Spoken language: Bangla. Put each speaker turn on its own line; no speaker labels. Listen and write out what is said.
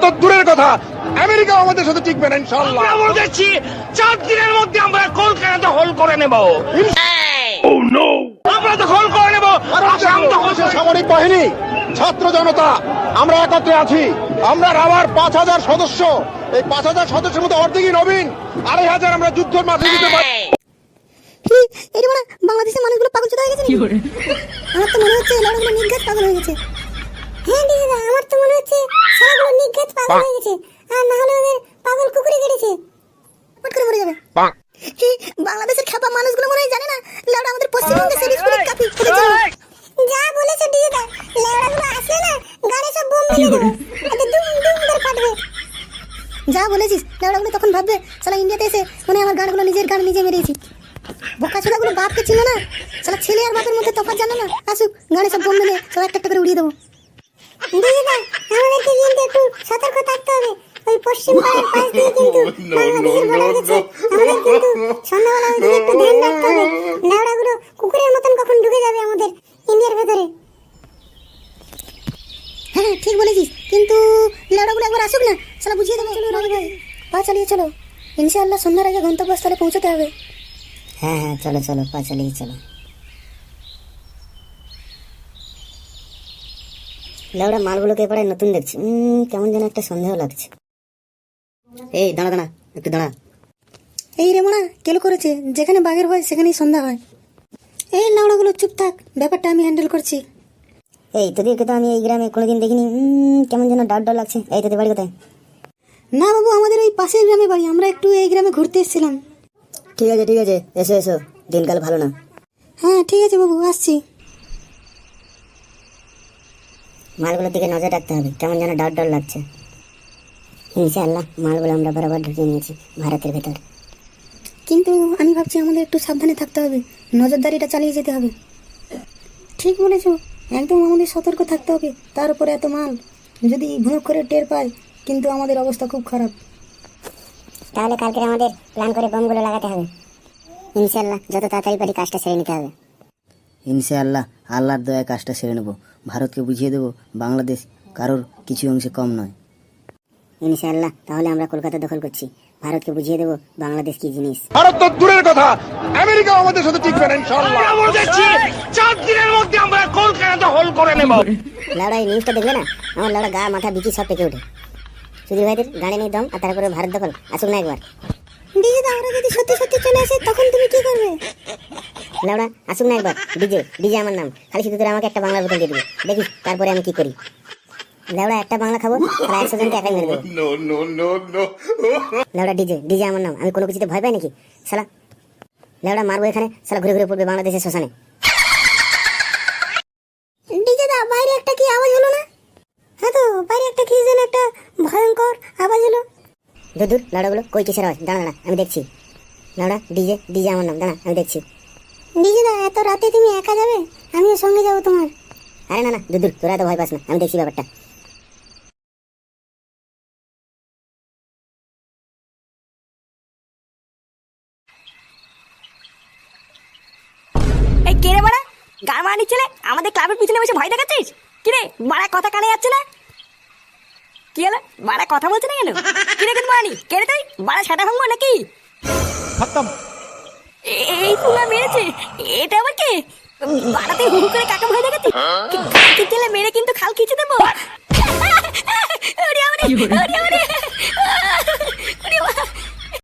তো দূরের কথা, আমেরিকা আমাদের সাথে টিকবে না ইনশাআল্লাহ।
আমরা বলেছি 4 দিনের মধ্যে আমরা কলকাতা হোল করে নেব। আমরা তো হোল করে নেব। আসাম তো হোল করে
সামরিক বাহিনী, ছাত্র জনতা, আমরা একত্রে আছি। আমরা আমার 5000 সদস্য, এই 5000 সদস্যের মধ্যে অর্ধেকই নবীন, 2500 আমরা যুদ্ধের মাঠে দিতে পারি।
কি এটা মানে বাংলাদেশের মানুষগুলো পাগল চোদা হয়ে গেছে নাকি? আমার তো মনে হচ্ছে লড়াগুলো নির্ঘাত পাগল হয়ে গেছে। হ্যাঁ দিদিদা, আমার তো মনে হচ্ছে সারাগুলো নির্ঘাত পাগল হয়ে গেছে, আর না হলে ওদের পাগল কুকুরে কেটেছে, পট করে মরে যাবে। কি বাংলাদেশের খাপা মানুষগুলো মনে হয় জানে না লড়া আমাদের পশ্চিমবঙ্গের সেরিস পুরো কাপি ফেলেছে। যা বলেছে দিদিদা, লড়াগুলো আসলে না গাড়ি সব বোম মেরে দেবে, ওদের দুম দুম করে ফাটবে। যা বলেছিস, লড়াগুলো তখন ভাববে শালা ইন্ডিয়াতে এসে মানে আমার গানগুলো নিজের গান নিজে মেরেছি। বোকাচোদাগুলো বাপকে ছিল না, শালা ছেলে আর বাপের মধ্যে তফাৎ জানে না। আসুক গানে সব বোম মেরে সব একটা একটা করে উড়িয়ে দেবো। দিদিদা, আমাদেরকে কিন্তু একটু সতর্ক থাকতে হবে। ওই পশ্চিম পাড়ার পাশ দিয়ে কিন্তু বাংলাদেশের বর্ডার গেছে, আমাদের কিন্তু সন্ধ্যাবেলা ওই দিকে একটু ধ্যান রাখতে হবে। লেওড়াগুলো কুকুরের মতন কখন ঢুকে যাবে আমাদের ইন্ডিয়ার ভেতরে। হ্যাঁ ঠিক বলেছিস, কিন্তু লেওড়াগুলো একবার আসুক না, শালা বুঝিয়ে দেবো। চলো রাজি ভাই, পা চালিয়ে চলো, ইনশাআল্লাহ সন্ধ্যার আগে গন্তব্যস্থলে পৌঁছতে হবে। হ্যাঁ হ্যাঁ চলো চলো, পা চালিয়ে চলো। লেওড়া মালগুলোকে এবারে নতুন দেখছি, কেমন যেন একটা সন্দেহ লাগছে। এই দাঁড়া দাঁড়া, একটু দাঁড়া। এই রে মোনা, কেলো করেছে, যেখানে বাঘের হয় সেখানেই সন্ধ্যা হয়। এই লাউড়াগুলো চুপ থাক, ব্যাপারটা আমি হ্যান্ডেল করছি। এই তোদেরকে তো আমি এই গ্রামে কোনোদিন দেখিনি, কেমন যেন ডাউট ডাউট লাগছে। এই তোদের বাড়ি কোথায়? না বাবু, আমাদের ওই পাশের গ্রামে বাড়ি, আমরা একটু এই গ্রামে ঘুরতে এসেছিলাম। ঠিক আছে ঠিক আছে, এসো এসো, দিনকাল ভালো না। হ্যাঁ ঠিক আছে বাবু, আসছি। মালগুলোর দিকে নজর রাখতে হবে, কেমন যেন ডাউট ডাউট লাগছে। ইনশাআল্লাহ মালগুলো আমরা বরাবর ঢুকিয়ে নিয়েছি ভারতের ভেতর, কিন্তু আমি ভাবছি আমাদের একটু সাবধানে থাকতে হবে, নজরদারিটা চালিয়ে যেতে হবে। ঠিক বলেছো, একদম আমাদের সতর্ক থাকতে হবে। তার উপরে এত মাল, যদি ভুল করে টের পায় কিন্তু আমাদের অবস্থা খুব খারাপ। তাহলে কালকে আমাদের প্ল্যান করে বোমগুলো লাগাতে হবে। ইনশাআল্লাহ যত তাড়াতাড়ি পারি কাজটা সেরে নিতে হবে।
ইনশাআল্লাহ আল্লাহর দয়ায় কাজটা সেরে নেব। ভারতকে বুঝিয়ে দেব বাংলাদেশ কারোর কিছু অংশে কম নয়।
ইনশাআল্লাহ তাহলে আমরা কলকাতা দখল করছি, ভারতকে বুঝিয়ে দেব বাংলাদেশ কি জিনিস।
ভারত তো দূরের কথা, আমেরিকা আমাদের সাথে টিকবে না ইনশাআল্লাহ।
আমরা বলেছি 4 দিনের মধ্যে আমরা কলকাতা হোল করে নেব।
লাউড়া এই নিউজটা দেখলে না, আমার লাউড়া গা মাথা বিচি সব পেকে ওঠে। সুধীর ভাইদের গাড়ি নেই দম, আর তারপরে ভারত দখল। আসুক না একবার। দিদিদা, ওরা যদি সত্যি সত্যি চলে আসে তখন তুমি কি করবে? লাউড়া আসুক না একবার, ডিজে ডিজে আমার নাম, খালি শুধু তোরা আমাকে একটা বাংলার বোতল দিয়ে দিবি, দেখিস তারপরে আমি কি করি। লাউড়া একটা বাংলা খাবো, তারা 100 জনকে একাই মেরে দেবো। লাউড়া ডিজে ডিজে আমার নাম, আমি কোনো কিছুতে ভয় পাই নাকি শালা? লাউড়া মারবো এখানে, শালা ঘুরে ঘুরে পড়বে বাংলাদেশের শ্মশানে। ডিজে দা, বাইরে একটা কি আওয়াজ হলো না? হ্যাঁ তো, বাইরে একটা কি যেন একটা ভয়ঙ্কর আওয়াজ হলো। দূর দূর লাউড়াগুলো কই কিসের আওয়াজ? দাঁড়া দাঁড়া, আমি দেখছি। লাউড়া ডিজে ডিজে আমার নাম, দাঁড়া আমি দেখছি। ডিজে দা, এত রাতে তুমি একা যাবে? আমিও সঙ্গে যাবো তোমার। আরে না না, দূর দূর, তোরা এত ভয় পাস না, আমি দেখছি ব্যাপারটা।
এই কে রে বাড়া, গান মারানি ছেলে, আমাদের ক্লাবের পিছনে বসে ভয় দেখাচ্ছিস? কি রে বাড়া, কথা কানে যাচ্ছে না? কি হলো বাড়া, কথা বলছে না কেন? কি রে কিন্তু মারানি, কে রে তুই? বাড়া সাটা ভাঙবো নাকি?
খতম।
এই পুরা মেরেছে, এটা আবার কে? বাড়াতে হুহু করে কাকা ভয় দেখাচ্ছিস? কাকে গেলে মেরে কিন্তু খাল খিচে দেবো। ওরে আমারে, ওরে